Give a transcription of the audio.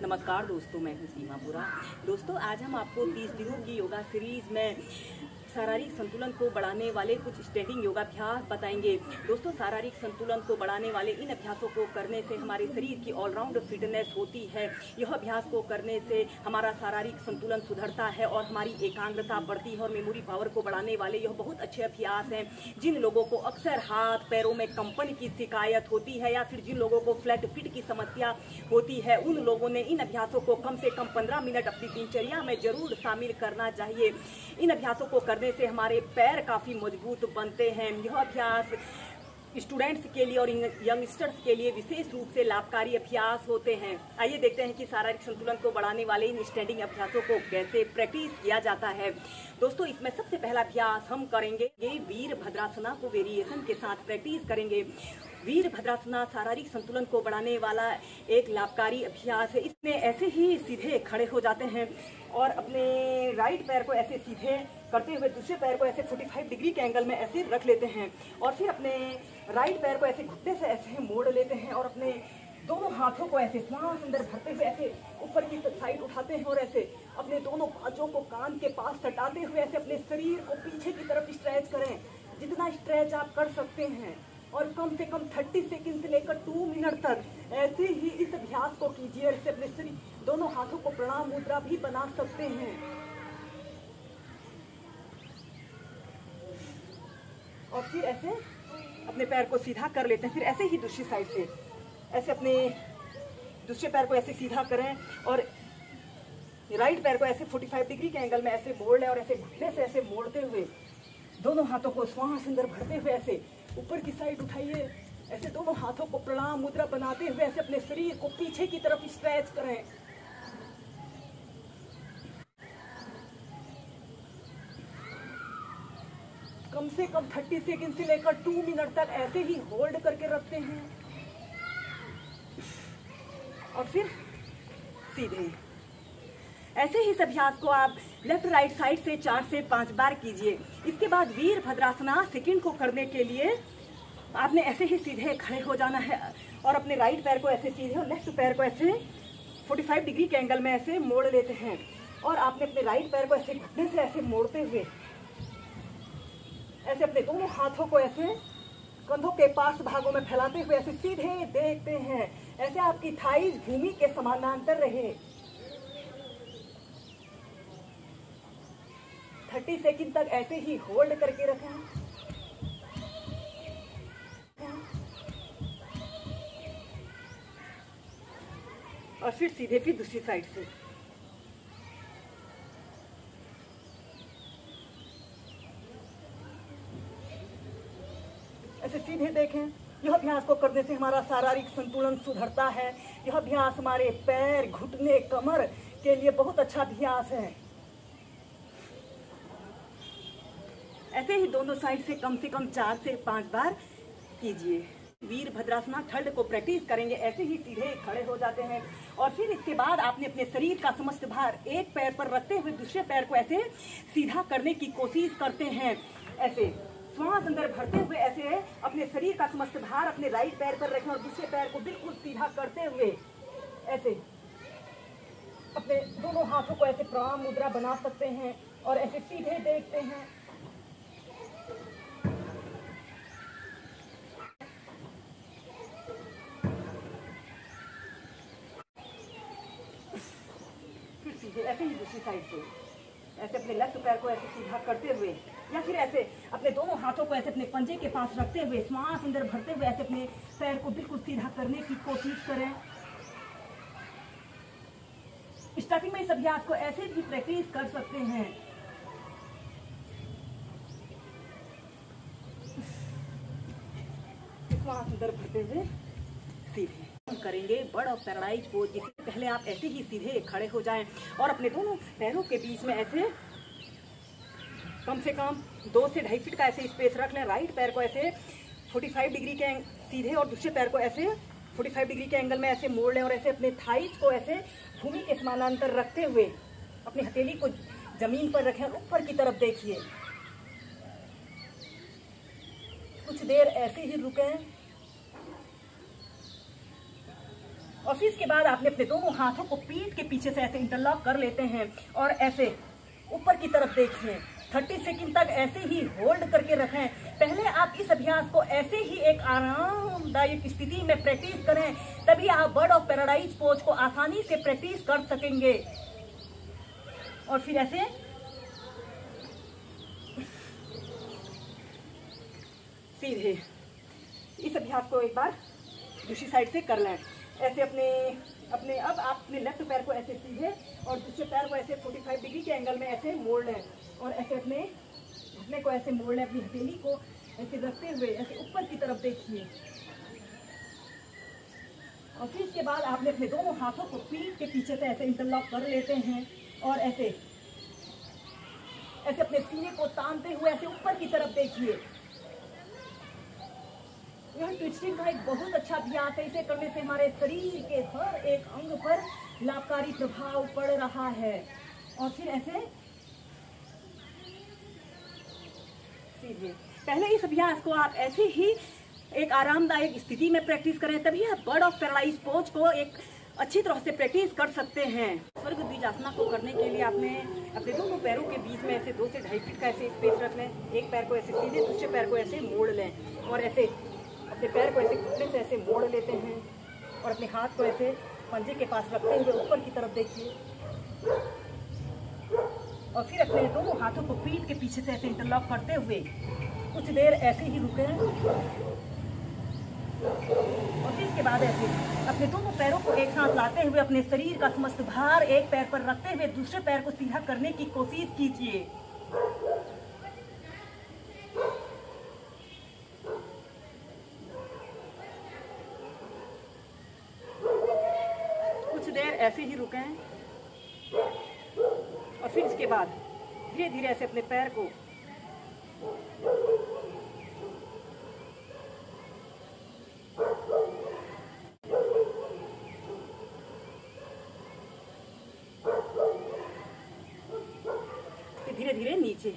नमस्कार दोस्तों, मैं हूं सीमापुरा। दोस्तों, आज हम आपको 30 दिनों की योगा सीरीज में शारीरिक संतुलन को बढ़ाने वाले कुछ स्ट्रेचिंग योगाभ्यास बताएंगे। दोस्तों, शारीरिक संतुलन को बढ़ाने वाले इन अभ्यासों को करने से हमारे शरीर की ऑलराउंड फिटनेस होती है। यह अभ्यास को करने से हमारा शारीरिक संतुलन सुधरता है और हमारी एकाग्रता बढ़ती है और मेमोरी पावर को बढ़ाने वाले यह बहुत अच्छे अभ्यास हैं। जिन लोगों को अक्सर हाथ पैरों में कंपन की शिकायत होती है या फिर जिन लोगों को फ्लैट फीट की समस्या होती है, उन लोगों ने इन अभ्यासों को कम से कम 15 मिनट अपनी दिनचर्या में जरूर शामिल करना चाहिए। इन अभ्यासों को करने से हमारे पैर काफी मजबूत बनते हैं। यह अभ्यास स्टूडेंट्स के लिए और यंगस्टर्स के लिए विशेष रूप से लाभकारी अभ्यास होते हैं। आइए देखते हैं कि शारीरिक संतुलन को बढ़ाने वाले इन स्टैंडिंग अभ्यासों को कैसे प्रैक्टिस किया जाता है। दोस्तों, इसमें सबसे पहला अभ्यास हम करेंगे ये वीरभद्रासना को वेरिएशन के साथ प्रैक्टिस करेंगे। वीरभद्रासना शारीरिक संतुलन को बढ़ाने वाला एक लाभकारी अभ्यास है। इसमें ऐसे ही सीधे खड़े हो जाते हैं और अपने राइट पैर को ऐसे सीधे करते हुए दूसरे पैर को ऐसे 45 डिग्री के एंगल में ऐसे रख लेते हैं और फिर अपने राइट पैर को ऐसे घुटने से ऐसे मोड़ लेते हैं और अपने दोनों हाथों को ऐसे श्वास अंदर भरते हुए ऐसे ऊपर की साइड उठाते हैं और ऐसे अपने दोनों बाजों को कान के पास सटाते हुए ऐसे अपने शरीर को पीछे की तरफ स्ट्रेच करें। जितना स्ट्रेच आप कर सकते हैं और कम से कम 30 सेकंड से लेकर 2 मिनट तक ऐसे ही इस अभ्यास को कीजिए। ऐसे अपने शरीर दोनों हाथों को प्रणाम मुद्रा भी बना सकते हैं और फिर ऐसे अपने पैर को सीधा कर लेते हैं। फिर ऐसे ही दूसरी साइड से ऐसे अपने दूसरे पैर को ऐसे सीधा करें और राइट पैर को ऐसे 45 डिग्री के एंगल में ऐसे मोड़ लें और ऐसे घुटने से ऐसे मोड़ते हुए दोनों हाथों को श्वास अंदर भरते हुए ऐसे ऊपर की साइड उठाइए। ऐसे दोनों हाथों को प्रणाम मुद्रा बनाते हुए ऐसे अपने शरीर को पीछे की तरफ स्ट्रेच करें। कम से कम 30 सेकंड से लेकर 2 मिनट तक ऐसे ही होल्ड करके रखते हैं और फिर सीधे। ऐसे ही इस अभ्यास को आप लेफ्ट राइट साइड से 4 से 5 बार कीजिए। इसके बाद वीरभद्रासना सेकंड को करने के लिए आपने ऐसे ही सीधे खड़े हो जाना है और अपने राइट पैर को ऐसे सीधे और लेफ्ट पैर को ऐसे 45 डिग्री के एंगल में ऐसे मोड़ लेते हैं और आपने अपने राइट पैर को ऐसे घुटने से ऐसे मोड़ते हुए ऐसे अपने दोनों हाथों को ऐसे कंधों के पास भागों में फैलाते हुए ऐसे सीधे देखते हैं। ऐसे आपकी थाइज भूमि के समानांतर रहे। 30 सेकंड तक ऐसे ही होल्ड करके रखें और फिर सीधे फिर दूसरी साइड से। ऐसे सीधे देखें। यह अभ्यास को करने से हमारा शारीरिक संतुलन सुधरता है। यह अभ्यास हमारे पैर, घुटने, कमर के लिए बहुत अच्छा अभ्यास है। ऐसे ही दोनों साइड से कम 4 से 5 बार कीजिए। वीरभद्रासना थर्ड को प्रैक्टिस करेंगे। ऐसे ही सीधे खड़े हो जाते हैं और फिर इसके बाद आपने अपने शरीर का समस्त भार एक पैर पर रखते हुए दूसरे पैर को ऐसे सीधा करने की कोशिश करते हैं। ऐसे श्वास अंदर भरते हुए ऐसे अपने शरीर का समस्त भार अपने राइट पैर पर रखें और दूसरे पैर को बिल्कुल सीधा करते हुए ऐसे अपने दोनों हाथों को ऐसे प्रणाम मुद्रा बना सकते हैं और ऐसे सीधे देखते हैं। फिर सीधे ऐसे ही दूसरी साइड से ऐसे अपने लेफ्ट पैर को ऐसे सीधा करते हुए या फिर ऐसे अपने दोनों हाथों को ऐसे अपने पंजे के पास रखते हुए श्वास अंदर भरते हुए ऐसे अपने पैर को बिल्कुल सीधा करने की कोशिश करें। स्टार्टिंग में इस अभ्यास को ऐसे भी प्रैक्टिस कर सकते हैं। श्वास अंदर भरते हुए सीधे हम करेंगे बर्ड ऑफ पैराडाइज पोज। जिससे पहले आप ऐसे ही सीधे खड़े हो जाएं और अपने दोनों पैरों के बीच में ऐसे कम से कम 2 से 2.5 फीट का ऐसे स्पेस रख लें। राइट पैर को ऐसे 45 डिग्री के सीधे और दूसरे पैर को ऐसे 45 डिग्री के एंगल में ऐसे मोड़ लें और ऐसे अपने थाइस को ऐसे भूमि के समानांतर रखते हुए अपनी हथेली को जमीन पर रखें और ऊपर की तरफ देखिए। कुछ देर ऐसे ही रुकें और फिर इसके बाद आपने अपने दोनों हाथों को पीठ के पीछे से ऐसे इंटरलॉक कर लेते हैं और ऐसे ऊपर की तरफ देखिए। 30 सेकंड तक ऐसे ही होल्ड करके रखें। पहले आप इस अभ्यास को ऐसे ही एक आरामदायक स्थिति में प्रैक्टिस करें, तभी आप बर्ड ऑफ पैराडाइज पोज को आसानी से प्रैक्टिस कर सकेंगे। और फिर ऐसे सीधे इस अभ्यास को एक बार दूसरी साइड से कर लें। ऐसे अपने अब आप अपने लेफ्ट पैर को ऐसे सीधे और दूसरे पैर को ऐसे 45 डिग्री के एंगल में ऐसे मोड़ लें और ऐसे अपने घुटने को ऐसे मोड़ लें, अपनी हथेली को ऐसे रखते हुए ऐसे ऊपर की तरफ देखिए। और फिर इसके बाद आपने अपने दोनों हाथों को पीठ के पीछे से ऐसे इंटरलॉक कर लेते हैं और ऐसे अपने सीने को तानते हुए ऐसे ऊपर की तरफ देखिए। यह ट्विस्टिंग का एक बहुत अच्छा अभ्यास है। इसे करने से हमारे शरीर के हर एक अंग पर लाभकारी प्रभाव पड़ रहा है। और फिर ऐसे सीधे। पहले इस अभ्यास को आप ऐसे ही एक आरामदायक स्थिति में प्रैक्टिस करें, तभी आप बर्ड ऑफ पैराडाइज पोज को एक अच्छी तरह से प्रैक्टिस कर सकते हैं। स्वर्ग द्विजासना को करने के लिए आपने अपने दोनों पैरों के बीच में ऐसे 2 से 2.5 फीट का ऐसे स्पेस रख लें। एक पैर को ऐसे सीधे, दूसरे पैर को ऐसे मोड़ लें और ऐसे अपने पैर को ऐसे घुटने से ऐसे मोड़ लेते हैं और अपने हाथ को ऐसे पंजे के पास रखते हुए ऊपर की तरफ देखिए। और फिर अपने दोनों हाथों को पीठ के पीछे से ऐसे इंटरलॉक करते हुए कुछ देर ऐसे ही रुकें। और फिर इसके बाद ऐसे अपने दोनों पैरों को एक साथ लाते हुए अपने शरीर का समस्त भार एक पैर पर रखते हुए दूसरे पैर को सीधा करने की कोशिश कीजिए। कुछ देर ऐसे ही रुकें और फिर इसके बाद धीरे धीरे ऐसे अपने पैर को धीरे धीरे नीचे